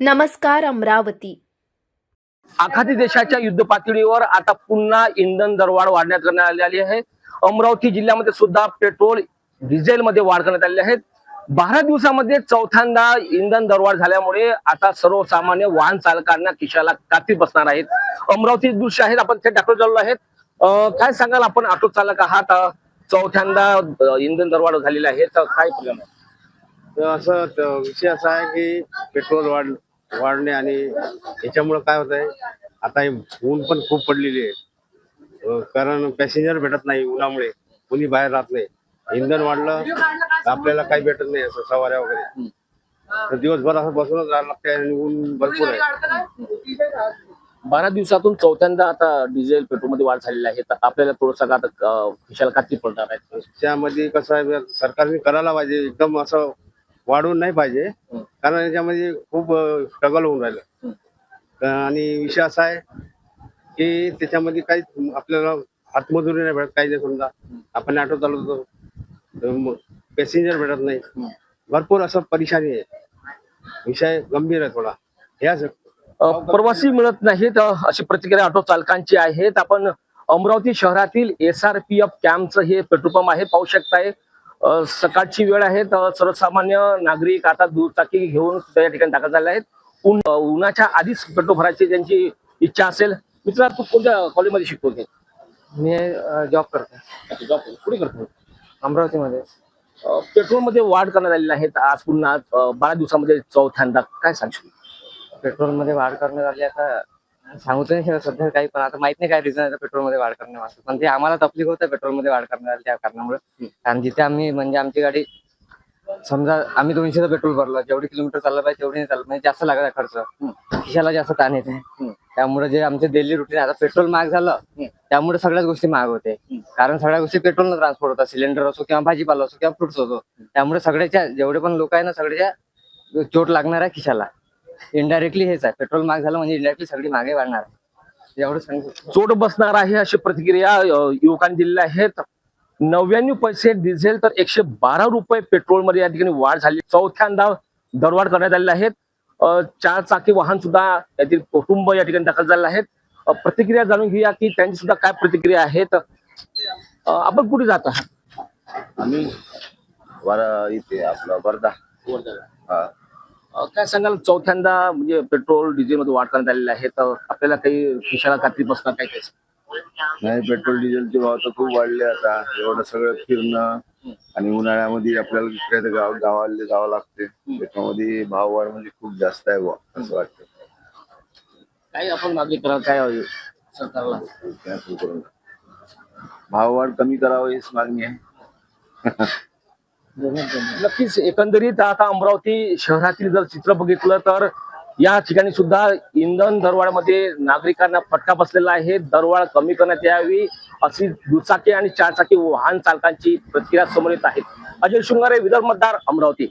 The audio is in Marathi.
नमस्कार अमरावती। आखाती देशाच्या युद्ध पातळीवर आता पुन्हा इंधन दरवाढ करण्यात आली आहे। अमरावती जिल्ह्यामध्ये सुद्धा पेट्रोल डिझेल मध्ये वाढ करण्यात आली आहे। 12 दिवसामध्ये चौथ्यांदा इंधन दरवाढ झाल्यामुळे आता सर्वसामान्य वाहन चालकांना खिशाला काठी बसणार आहेत। अमरावती दृश्य आहेत, आपण ते दाखवत चाललो आहेत। काय सांगाल, आपण ऑटो चालक आहात, चौथ्यांदा इंधन दरवाढ झालेली आहे, तर काय प्रॉब्लेम आहे? विषय असा आहे की पेट्रोल वाढणे आणि याच्यामुळे काय होत आहे, आता हे ऊन पण खूप पडलेली आहे। कारण पॅसेंजर भेटत नाही उन्हामुळे, कोणी बाहेर राहत नाही। इंधन वाढलं तर आपल्याला काही भेटत नाही, असं सवाऱ्या वगैरे, तर दिवसभर असं बसूनच राहायला लागते आणि ऊन भरपूर आहे। 12 दिवसातून चौथ्यांदा आता डिझेल पेट्रोल मध्ये वाढ झालेली आहे, तर आपल्याला थोडंसं आता खिशाला काठी पडणार आहे। त्यामध्ये कसं आहे, सरकारने करायला पाहिजे, एकदम असं वाढवून नाही पाहिजे, कारण याच्यामध्ये खूप स्ट्रगल होऊन राहिलं। आणि विषय असा आहे की त्याच्यामध्ये काही आपल्याला हातमजुरी नाही भेटत, काही नाही। समजा आपण ऑटो चालवतो, पॅसेंजर भेटत नाही, भरपूर असं परेशानी आहे। विषय गंभीर आहे थोडा। ह्याच प्रवासी मिळत नाहीत, अशी प्रतिक्रिया ऑटो चालकांची आहेत। आपण अमरावती शहरातील SRPF कॅम्पचं हे पेट्रोल पंप आहे, पाहू शकताय। सकाळची वेळ आहे, तर सर्वसामान्य नागरिक आता दुचाकी घेऊन त्या ठिकाणी दाखल झाले आहेत। उन्हाच्या आधीच पेट्रोल भरायची त्यांची इच्छा असेल। मित्रा, तू कोणत्या कॉलेजमध्ये शिकतो? मी जॉब करतो जॉब कुठे करतो? अमरावतीमध्ये। पेट्रोल मध्ये वाढ करण्यात आलेली आहे आज पुन्हा 12 दिवसामध्ये चौथ्यांदा, काय सांगशील? पेट्रोलमध्ये वाढ करण्यात आली, आता सांगू तर नाही शकत सध्या काही, पण आता माहित नाही काय रिझन आहे पेट्रोलमध्ये वाढ करण्यामागचं, पण ते आम्हाला तकलीफ होतं पेट्रोलमध्ये वाढ करण्यात आली त्या कारणामुळे। कारण जिथे आम्ही म्हणजे आमची गाडी, समजा आम्ही 200चं पेट्रोल भरलं, जेवढी किलोमीटर चाललं पाहिजे तेवढी नाही चाललं, म्हणजे जास्त लागत आहे खर्च, खिशाला जास्त ताण येते। त्यामुळे जे आमचे डेली रुटीन, आता पेट्रोल महाग झालं त्यामुळे सगळ्याच गोष्टी महाग होते, कारण सगळ्या गोष्टी पेट्रोलनं ट्रान्सपोर्ट होतात, सिलेंडर असो किंवा भाजीपाला असो किंवा फ्रुट्स असो। त्यामुळे सगळ्याच्या जेवढे पण लोक आहे ना, सगळ्याच्या चोट लागणार आहे खिशाला। इनडायरेक्टली हेच आहे, पेट्रोल महाग झालं म्हणजे इनडायरेक्टली सगळी महागाई वाढणार आहे, एवढं सांगू शकतो। चोट बसणार आहे अशी प्रतिक्रिया युवकांनी दिलेली आहेत। 99 पैसे डिझेल तर 112 रुपये पेट्रोल मध्ये या ठिकाणी वाढ झाली। चौथ्यांदा दरवाढ करण्यात आलेली आहेत। 4 चाकी वाहन सुद्धा यातील कुटुंब या ठिकाणी दाखल झाले आहेत। प्रतिक्रिया जाणून घेऊया की त्यांची सुद्धा काय प्रतिक्रिया आहेत। आपण कुठे जात आहात? आम्ही इथे आपला वर्धा। हा, काय सांगाल, चौथ्यांदा म्हणजे पेट्रोल डिझेल मध्ये वाढ करण्यात आलेली आहे, तर आपल्याला काही खिशाला कात्री बसणार काय? नाही, पेट्रोल डिझेलचे भाव तर खूप वाढले आता। एवढं सगळं फिरणं आणि उन्हाळ्यामध्ये आपल्याला दुसऱ्या गावाला जावं लागते, त्याच्यामध्ये भाव वाढ म्हणजे खूप जास्त आहे बुवा, असं वाटतं। काय आपण मागणी करा, काय हवी सरकारला? कॅन्सल करून भाव वाढ कमी करावं हीच मागणी आहे। नक्कीच, एकंदरीत आता अमरावती शहरातील जर चित्र बघितलं तर या ठिकाणी सुद्धा इंधन दरवाढमध्ये नागरिकांना फटका बसलेला आहे। दरवाढ कमी करण्यात यावी अशी दुचाकी आणि 4 चाकी वाहन चालकांची प्रतिक्रिया समोर येत आहे। अजय शृंगारे, विदर्भ मतदार, अमरावती।